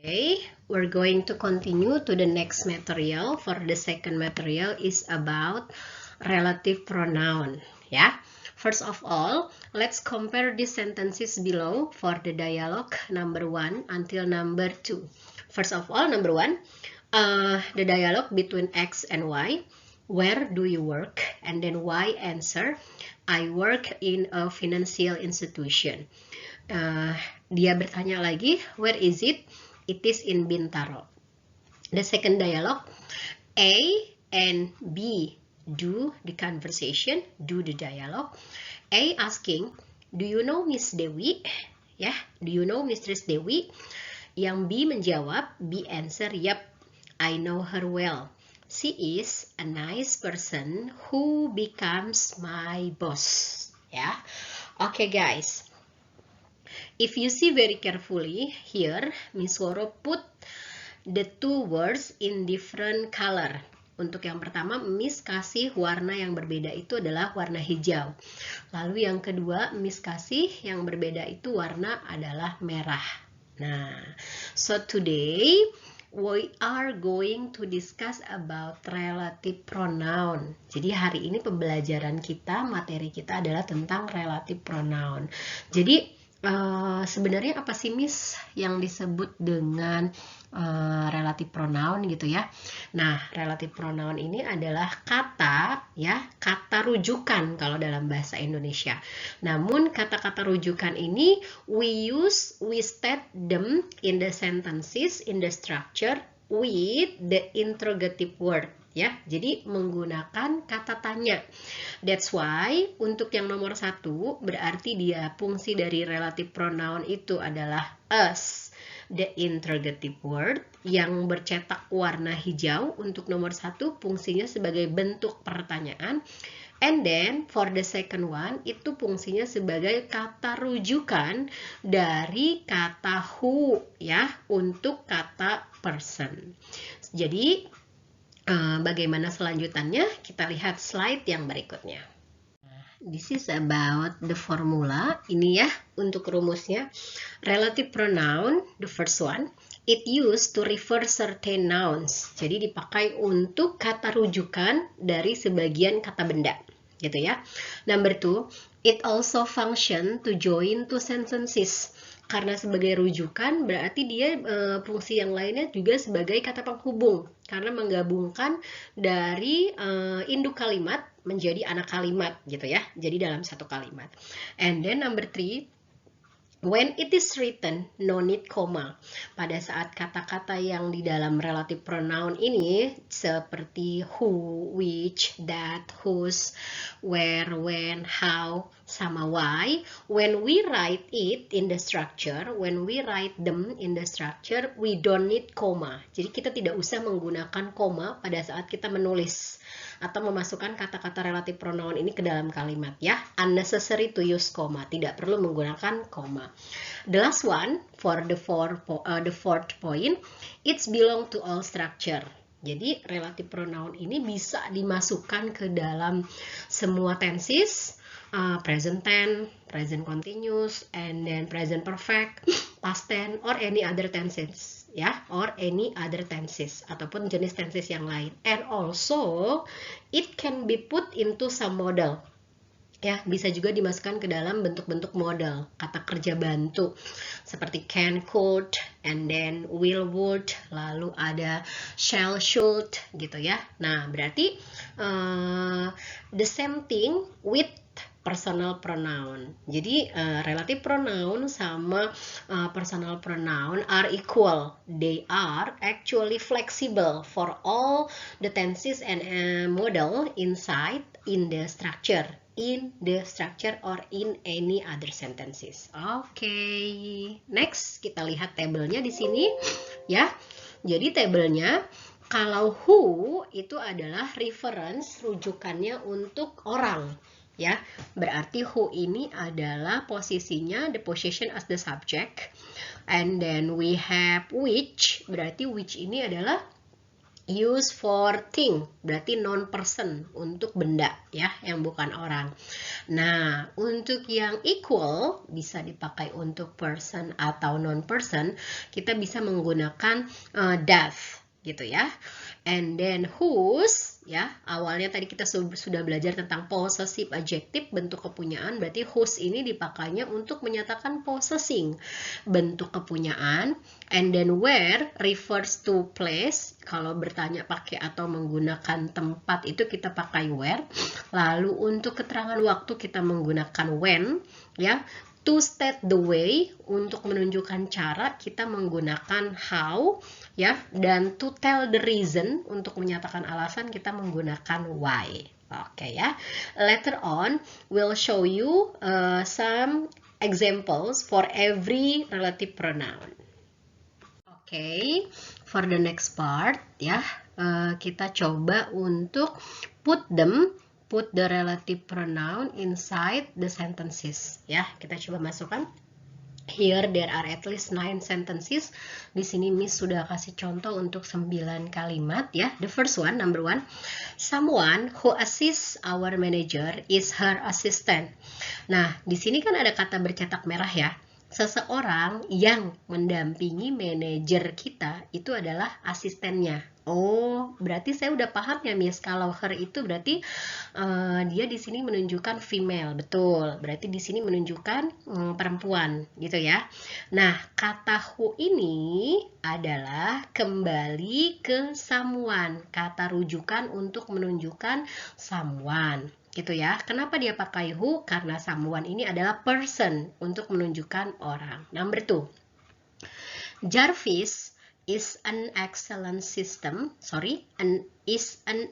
Okay, we're going to continue to the next material. For the second material is about relative pronoun. Yeah. First of all, let's compare the sentences below for the dialogue number 1 until number 2. First of all, number 1, the dialogue between X and Y. Where do you work? And then Y answer, I work in a financial institution. Dia bertanya lagi, where is it? It is in Bintaro. The second dialogue, A and B do the conversation, do the dialogue. A asking, do you know Miss Dewi? Ya, do you know Mistress Dewi? Yang B menjawab, B answer, yep, I know her well. She is a nice person who becomes my boss. Ya, okay guys. If you see very carefully here, Miss Woro put the two words in different color. Untuk yang pertama, Miss kasih warna yang berbeda itu adalah warna hijau. Lalu yang kedua, Miss kasih yang berbeda itu warna adalah merah. Nah, so today we are going to discuss about relative pronoun. Jadi hari ini pembelajaran kita, materi kita adalah tentang relative pronoun. Jadi sebenarnya apa sih Miss yang disebut dengan relative pronoun gitu ya? Nah, relative pronoun ini adalah kata ya, kata rujukan kalau dalam bahasa Indonesia. Namun kata-kata rujukan ini we state them in the sentences in the structure with the interrogative word. Ya, jadi menggunakan kata tanya. That's why untuk yang nomor 1 berarti dia fungsi dari relative pronoun itu adalah us, the interrogative word yang bercetak warna hijau. Untuk nomor 1 fungsinya sebagai bentuk pertanyaan. And then for the second one itu fungsinya sebagai kata rujukan dari kata who ya untuk kata person. Jadi bagaimana selanjutannya? Kita lihat slide yang berikutnya. This is about the formula. Ini ya untuk rumusnya. Relative pronoun, the first one, it used to refer certain nouns. Jadi dipakai untuk kata rujukan dari sebagian kata benda, gitu ya. Number 2, it also function to join two sentences. Karena sebagai rujukan berarti dia fungsi yang lainnya juga sebagai kata penghubung karena menggabungkan dari induk kalimat menjadi anak kalimat gitu ya. Jadi dalam satu kalimat. And then number 3, when it is written, no need comma. Pada saat kata-kata yang di dalam relative pronoun ini seperti who, which, that, whose, where, when, how, sama why, when we write it in the structure, when we write them in the structure, we don't need comma. Jadi kita tidak usah menggunakan koma pada saat kita menulis atau memasukkan kata-kata relative pronoun ini ke dalam kalimat ya. Unnecessary to use comma, tidak perlu menggunakan koma. The last one for the fourth point, it's belong to all structure. Jadi relative pronoun ini bisa dimasukkan ke dalam semua tenses, present tense, present continuous, and then present perfect, past tense, or any other tenses ya, or any other tenses ataupun jenis tenses yang lain. And also it can be put into some model. Ya, bisa juga dimasukkan ke dalam bentuk-bentuk model, kata kerja bantu seperti can, could, and then will, would, lalu ada shall, should gitu ya. Nah, berarti the same thing with personal pronoun. Jadi relative pronoun sama personal pronoun are equal. They are actually flexible for all the tenses and model inside in the structure or in any other sentences. Okay, next kita lihat tabelnya di sini ya. Jadi tabelnya kalau who itu adalah reference rujukannya untuk orang. Ya, berarti who ini adalah posisinya the possession as the subject, and then we have which, berarti which ini adalah Use for thing, berarti non-person, untuk benda ya, yang bukan orang. Nah, untuk yang equal bisa dipakai untuk person atau non-person. Kita bisa menggunakan does gitu ya. And then whose ya, awalnya tadi kita sudah belajar tentang possessive adjective, bentuk kepunyaan, berarti whose ini dipakainya untuk menyatakan possessing, bentuk kepunyaan. And then where refers to place, kalau bertanya pakai atau menggunakan tempat itu kita pakai where. Lalu untuk keterangan waktu kita menggunakan when ya. To state the way, untuk menunjukkan cara kita menggunakan how ya, dan to tell the reason, untuk menyatakan alasan kita menggunakan why. Oke ya. Later on we'll show you some examples for every relative pronoun. Oke, for the next part ya, kita coba untuk put the relative pronoun inside the sentences ya. Kita coba masukkan. Here there are at least 9 sentences. Di sini Miss sudah kasih contoh untuk 9 kalimat ya. The first one, number 1. Someone who assists our manager is her assistant. Nah, di sini kan ada kata bercetak merah ya. Seseorang yang mendampingi manajer kita itu adalah asistennya. Oh, berarti saya udah paham ya, Miss. Kalau her itu berarti dia di sini menunjukkan female, betul. Berarti di sini menunjukkan perempuan, gitu ya. Nah, kata who ini adalah kembali ke someone, kata rujukan untuk menunjukkan someone, gitu ya. Kenapa dia pakai who? Karena someone ini adalah person, untuk menunjukkan orang. Number 2. Jarvis is an excellent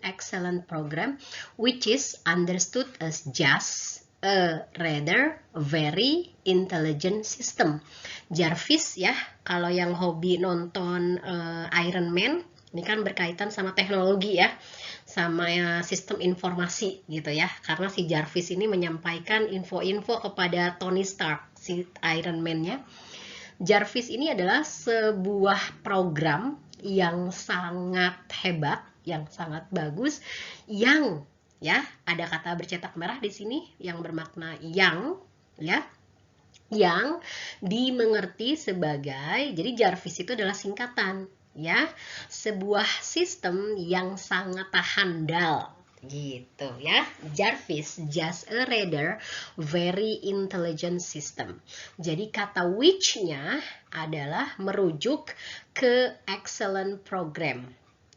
excellent program which is understood as just a rather very intelligent system. Jarvis ya, kalau yang hobi nonton Iron Man, ini kan berkaitan sama teknologi ya, sama sistem informasi gitu ya, karena si Jarvis ini menyampaikan info-info kepada Tony Stark, si Iron Man-nya. Jarvis ini adalah sebuah program yang sangat hebat, yang sangat bagus, yang ya, ada kata bercetak merah di sini yang bermakna yang ya, yang dimengerti sebagai, jadi Jarvis itu adalah singkatan ya, sebuah sistem yang sangat handal gitu ya. Jarvis, just a rather very intelligent system. Jadi kata which-nya adalah merujuk ke excellent program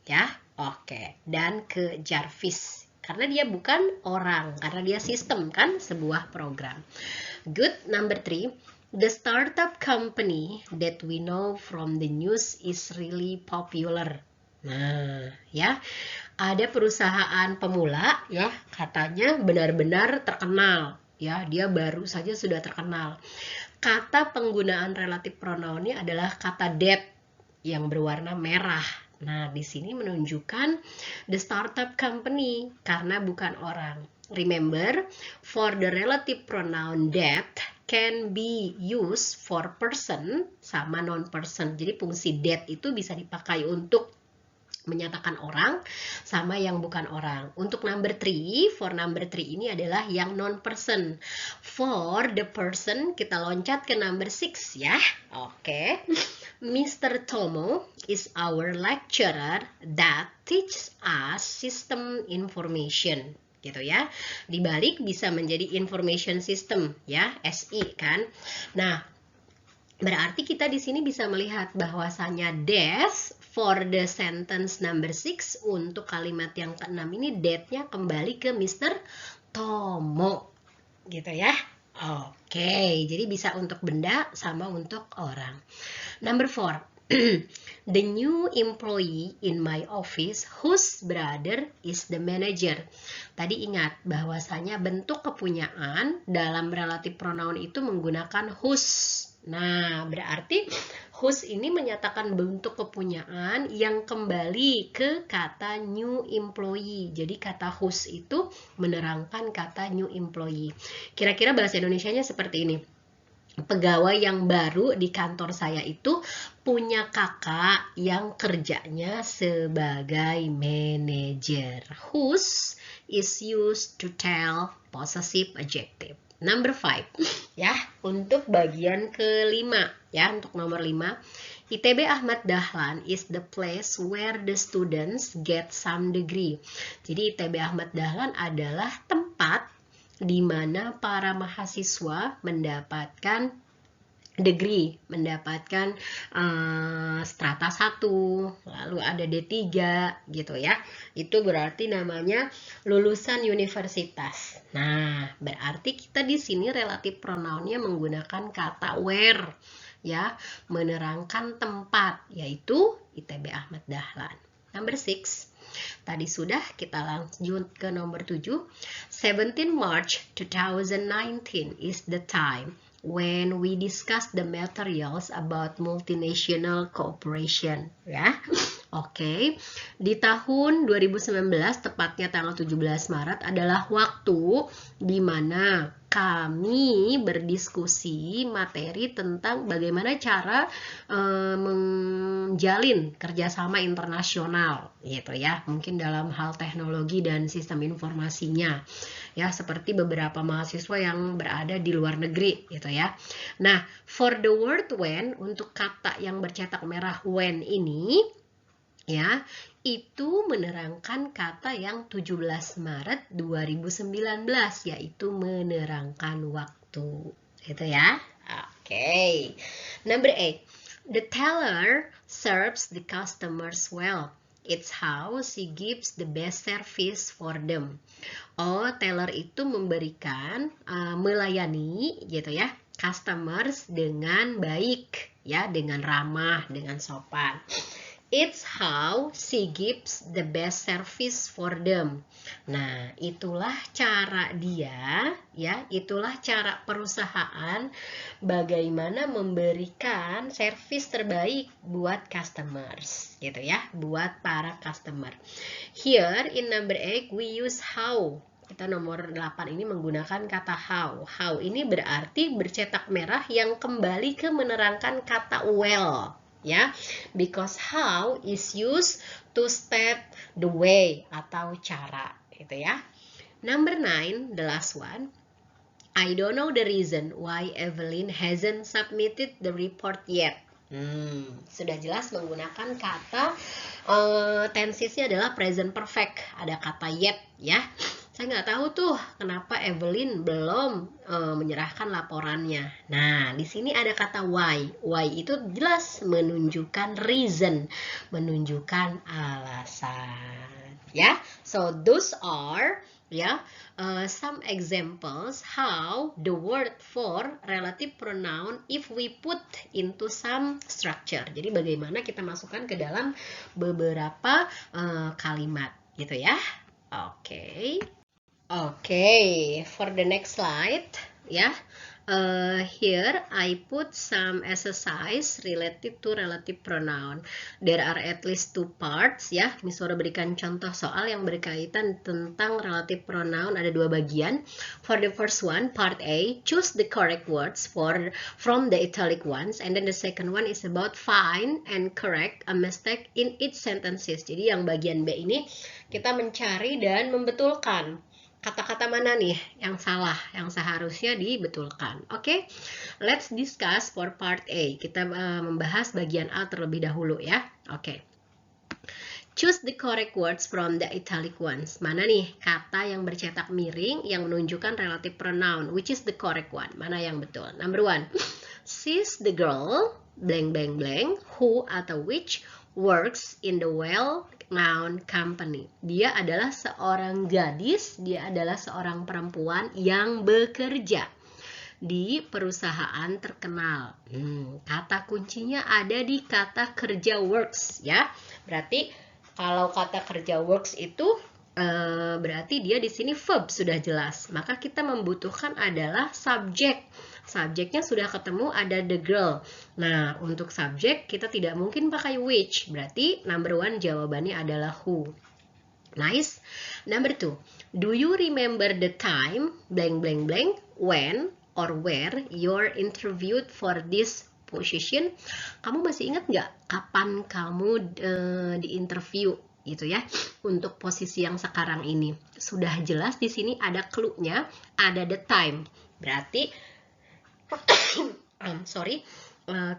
ya. Oke, dan ke Jarvis karena dia bukan orang, karena dia sistem kan, sebuah program. Good. Number 3. The startup company that we know from the news is really popular. Nah, ya, ada perusahaan pemula ya, katanya benar-benar terkenal ya, dia baru saja sudah terkenal. Kata penggunaan relative pronounnya adalah kata that yang berwarna merah. Nah, di sini menunjukkan the startup company karena bukan orang. Remember, for the relative pronoun that can be used for person sama non-person. Jadi fungsi that itu bisa dipakai untuk menyatakan orang sama yang bukan orang. Untuk number 3, for number 3 ini adalah yang non-person. For the person, kita loncat ke number 6 ya. Oke. Mr. Tomo is our lecturer that teaches us system information. Gitu ya. Dibalik bisa menjadi information system ya, SI kan. Nah, berarti kita di sini bisa melihat bahwasanya that for the sentence number 6, untuk kalimat yang ke-6 ini that-nya kembali ke Mr. Tomo gitu ya. Oke, jadi bisa untuk benda sama untuk orang. Number 4. The new employee in my office whose brother is the manager. Tadi ingat bahwasanya bentuk kepunyaan dalam relative pronoun itu menggunakan whose. Nah, berarti whose ini menyatakan bentuk kepunyaan yang kembali ke kata new employee. Jadi kata whose itu menerangkan kata new employee. Kira-kira bahasa Indonesianya seperti ini. Pegawai yang baru di kantor saya itu punya kakak yang kerjanya sebagai manager. Whose is used to tell possessive adjective. Number 5 ya, untuk bagian kelima ya, untuk nomor 5. ITB Ahmad Dahlan is the place where the students get some degree. Jadi ITB Ahmad Dahlan adalah tempat di mana para mahasiswa mendapatkan degree, mendapatkan strata 1, lalu ada D3 gitu ya. Itu berarti namanya lulusan universitas. Nah, berarti kita di sini relatif pronounnya menggunakan kata where ya, menerangkan tempat, yaitu ITB Ahmad Dahlan. Number 6. Tadi sudah, kita lanjut ke nomor 7. 17 March 2019 is the time when we discuss the materials about multinational cooperation ya. Oke. Di tahun 2019 tepatnya tanggal 17 Maret adalah waktu di mana kami berdiskusi materi tentang bagaimana cara menjalin kerjasama internasional gitu ya, mungkin dalam hal teknologi dan sistem informasinya ya, seperti beberapa mahasiswa yang berada di luar negeri gitu ya. Nah, for the word when, untuk kata yang bercetak merah when ini ya, itu menerangkan kata yang 17 Maret 2019, yaitu menerangkan waktu. Itu ya. Oke. Number 8. The teller serves the customers well. It's how she gives the best service for them. Oh, teller itu memberikan, melayani gitu ya, customers dengan baik ya, dengan ramah, dengan sopan. It's how she gives the best service for them. Nah, itulah cara dia ya, itulah cara perusahaan bagaimana memberikan servis terbaik buat customers gitu ya, buat para customer. Here in number 8 we use how. Kita nomor 8 ini menggunakan kata how. How ini berarti bercetak merah yang kembali ke menerangkan kata well. Ya, because how is used to state the way atau cara gitu ya. Number 9, the last one. I don't know the reason why Evelyn hasn't submitted the report yet. Sudah jelas menggunakan kata tensesnya adalah present perfect, ada kata yet ya. Saya nggak tahu tuh kenapa Evelyn belum menyerahkan laporannya. Nah, di sini ada kata why. Why itu jelas menunjukkan reason, menunjukkan alasan. Ya, so those are some examples how the word for relative pronoun if we put into some structure. Jadi bagaimana kita masukkan ke dalam beberapa kalimat gitu ya. Okay, for the next slide, here I put some exercise related to relative pronoun. There are at least 2 parts ya. Miss Wara berikan contoh soal yang berkaitan tentang relative pronoun, ada 2 bagian. For the first one, part A, choose the correct words from the italic ones, and then the second one is about find and correct a mistake in each sentences. Jadi yang bagian B ini kita mencari dan membetulkan kata-kata mana nih yang salah, yang seharusnya dibetulkan. Oke, let's discuss for part A. Kita membahas bagian A terlebih dahulu ya. Oke. Choose the correct words from the italic ones. Mana nih kata yang bercetak miring yang menunjukkan relative pronoun, which is the correct one. Mana yang betul? Number 1. She's the girl blank blank blank who atau which works in the well-known company. Dia adalah seorang gadis, dia adalah seorang perempuan yang bekerja di perusahaan terkenal. Kata kuncinya ada di kata kerja works ya. Berarti kalau kata kerja works itu berarti dia di sini verb sudah jelas. Maka kita membutuhkan adalah subjek. Subjeknya sudah ketemu, ada the girl. Nah, untuk subjek kita tidak mungkin pakai which. Berarti number 1 jawabannya adalah who. Nice. Number 2. Do you remember the time blank blank blank when or where you're interviewed for this position. Kamu masih ingat nggak kapan kamu di interview gitu ya untuk posisi yang sekarang ini? Sudah jelas di sini ada clue-nya, ada the time. Berarti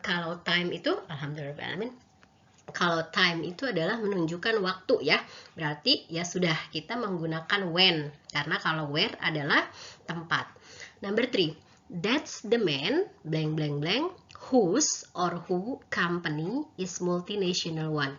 kalau time itu alhamdulillah, kalau time itu adalah menunjukkan waktu ya. Berarti ya sudah kita menggunakan when, karena kalau where adalah tempat. Number 3, that's the man blank blank blank whose or who company is multinational one.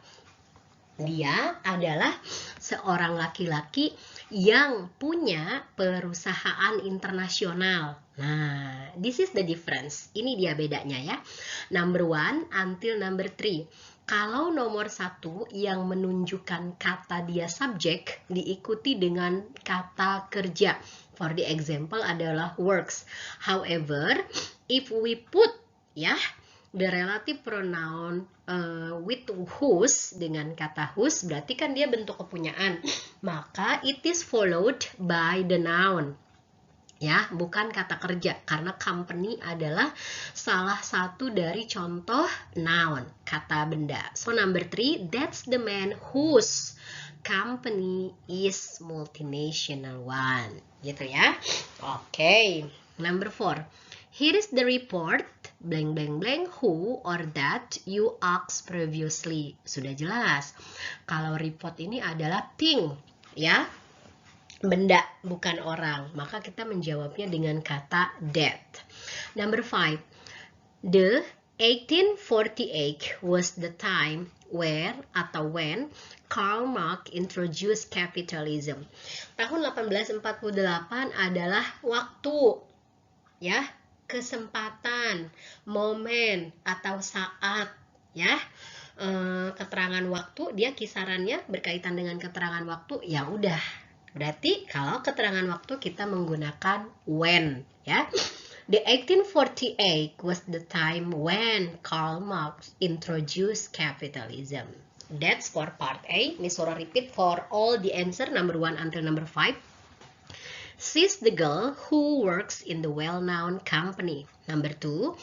Dia adalah seorang laki-laki yang punya perusahaan internasional. Nah, this is the difference. Ini dia bedanya ya. Number 1 until number 3. Kalau nomor 1 yang menunjukkan kata dia subjek diikuti dengan kata kerja. For the example adalah works. However, if we put the relative pronoun with whose dengan kata whose, berarti kan dia bentuk kepunyaan. Maka it is followed by the noun. Ya, bukan kata kerja, karena company adalah salah satu dari contoh noun, kata benda. So number 3, that's the man whose company is multinational one. Gitu ya. Oke. Number 4, here is the report blank blank blank who or that you asked previously. Sudah jelas. Kalau report ini adalah thing, ya. Benda, bukan orang. Maka kita menjawabnya dengan kata that. Number 5, the 1848 was the time where atau when Karl Marx introduced capitalism. Tahun 1848 adalah waktu, ya, kesempatan, momen atau saat, ya. Keterangan waktu, dia kisarannya berkaitan dengan keterangan waktu, ya udah. Berarti kalau keterangan waktu kita menggunakan when, ya. The 1848 was the time when Karl Marx introduced capitalism. That's for part A. Miss Sora repeat for all the answer number 1 until number 5. She's the girl who works in the well-known company. Number 2,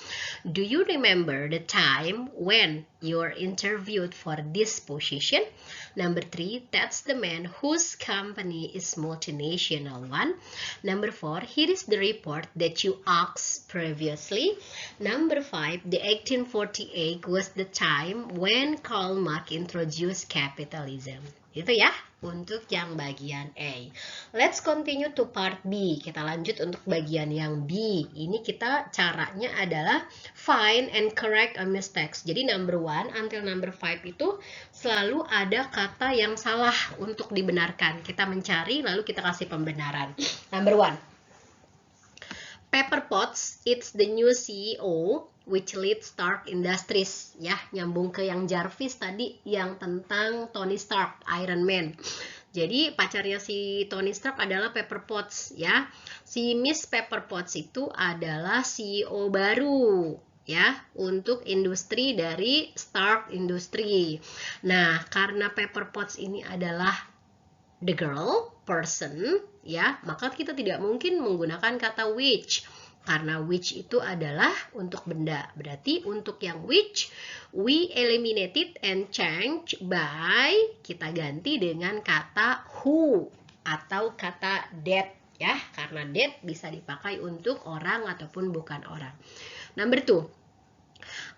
do you remember the time when you were interviewed for this position? Number 3, that's the man whose company is multinational one. Number 4, here is the report that you asked previously. Number 5, the 1848 was the time when Karl Marx introduced capitalism. Gitu ya untuk yang bagian A. Let's continue to part B. Kita lanjut untuk bagian yang B. Ini kita caranya adalah find and correct a mistakes. Jadi number 1 until number 5 itu selalu ada kata yang salah untuk dibenarkan. Kita mencari lalu kita kasih pembenaran. Number 1, Pepper Potts, it's the new CEO which leads Stark Industries. Ya, nyambung ke yang Jarvis tadi yang tentang Tony Stark, Iron Man. Jadi pacarnya si Tony Stark adalah Pepper Potts, ya. Si Miss Pepper Potts itu adalah CEO baru, ya, untuk industri dari Stark Industry. Nah, karena Pepper Potts ini adalah the girl, person, ya, maka kita tidak mungkin menggunakan kata which, karena which itu adalah untuk benda. Berarti untuk yang which, we eliminate it and change by, kita ganti dengan kata who atau kata that, ya, karena that bisa dipakai untuk orang ataupun bukan orang. Number 2,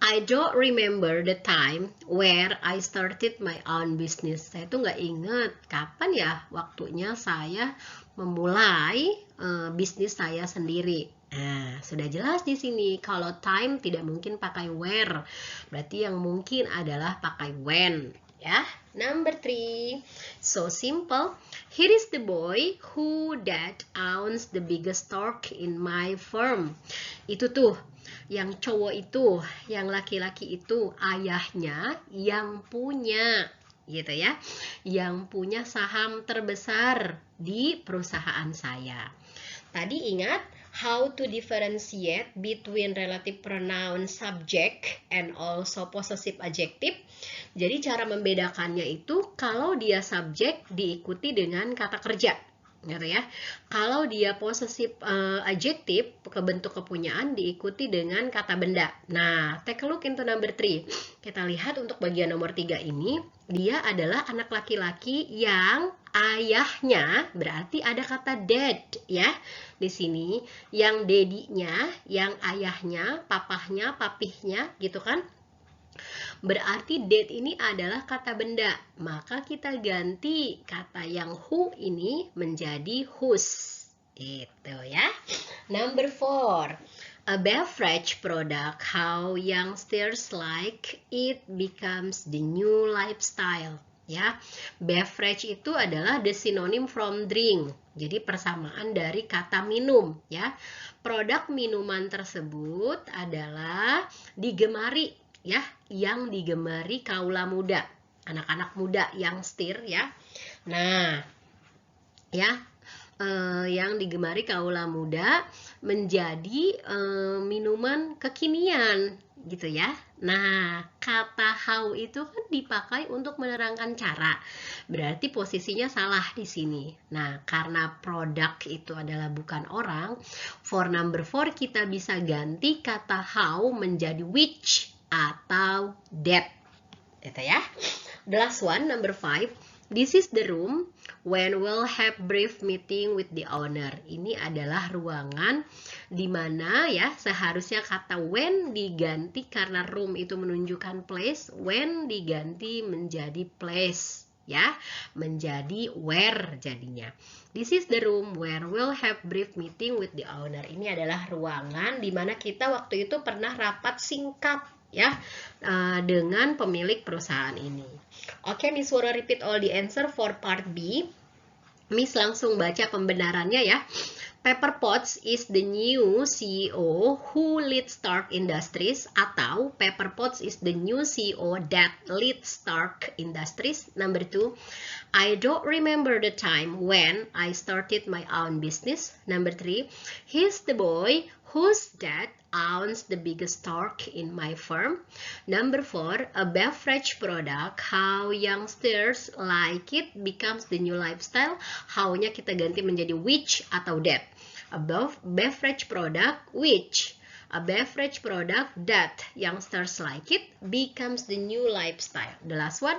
I don't remember the time where I started my own business. Saya tuh nggak ingat kapan ya waktunya saya memulai bisnis saya sendiri. Nah, sudah jelas di sini kalau time tidak mungkin pakai where. Berarti yang mungkin adalah pakai when, ya. Number 3, so simple. Here is the boy who that owns the biggest store in my firm. Itu tuh yang cowok itu, yang laki-laki itu ayahnya yang punya, gitu ya, yang punya saham terbesar di perusahaan saya. Tadi ingat how to differentiate between relative pronoun subject and also possessive adjective. Jadi cara membedakannya itu kalau dia subjek diikuti dengan kata kerja. gitu ya. Kalau dia possessive adjective, bentuk kepunyaan diikuti dengan kata benda. Nah, take a look into number 3. Kita lihat untuk bagian nomor 3 ini, dia adalah anak laki-laki yang ayahnya, berarti ada kata dad ya. Di sini yang dedinya, yang ayahnya, papahnya, papihnya gitu kan. Berarti dad ini adalah kata benda, maka kita ganti kata yang who ini menjadi whose. Itu ya. Number 4. A beverage product, how youngsters like it becomes the new lifestyle. Ya, beverage itu adalah the synonym from drink. Jadi persamaan dari kata minum ya. Produk minuman tersebut adalah digemari ya, yang digemari kaula muda, anak-anak muda, youngster ya. Nah, ya, yang digemari kaula muda menjadi minuman kekinian gitu ya. Nah, kata how itu kan dipakai untuk menerangkan cara. Berarti posisinya salah di sini. Nah, karena produk itu adalah bukan orang, for number 4 kita bisa ganti kata how menjadi which atau that. Itu ya. The last one, number 5. This is the room when we'll have brief meeting with the owner. Ini adalah ruangan di mana ya seharusnya kata when diganti karena room itu menunjukkan place, when diganti menjadi place ya, menjadi where jadinya. This is the room where we'll have brief meeting with the owner. Ini adalah ruangan di mana kita waktu itu pernah rapat singkat ya dengan pemilik perusahaan ini. Oke, Miss Woro repeat all the answer for part B. Miss langsung baca pembenarannya ya. Pepper Potts is the new CEO who leads Stark Industries, atau Pepper Potts is the new CEO that leads Stark Industries. Number 2, I don't remember the time when I started my own business. Number 3, he's the boy whose dad owns the biggest Stark in my firm. Number 4, a beverage product, how youngsters like it becomes the new lifestyle. How-nya kita ganti menjadi which atau that. A beverage product which, a beverage product that youngsters like it becomes the new lifestyle. The last one,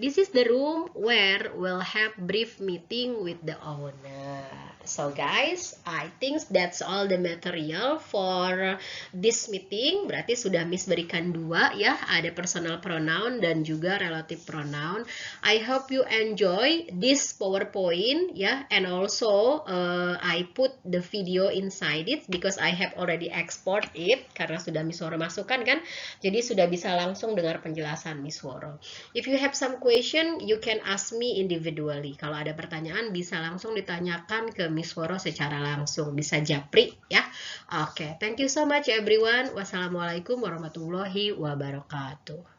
this is the room where we'll have brief meeting with the owner. So guys, I think that's all the material for this meeting. Berarti sudah Miss berikan 2 ya, ada personal pronoun dan juga relative pronoun. I hope you enjoy this PowerPoint ya, and also I put the video inside it because I have already export it karena sudah Miss Woro masukkan kan. Jadi sudah bisa langsung dengar penjelasan Miss Woro. If you have some question, you can ask me individually. Kalau ada pertanyaan bisa langsung ditanyakan ke Miss Woro secara langsung, bisa japri ya. Oke, thank you so much everyone. Wassalamualaikum warahmatullahi wabarakatuh.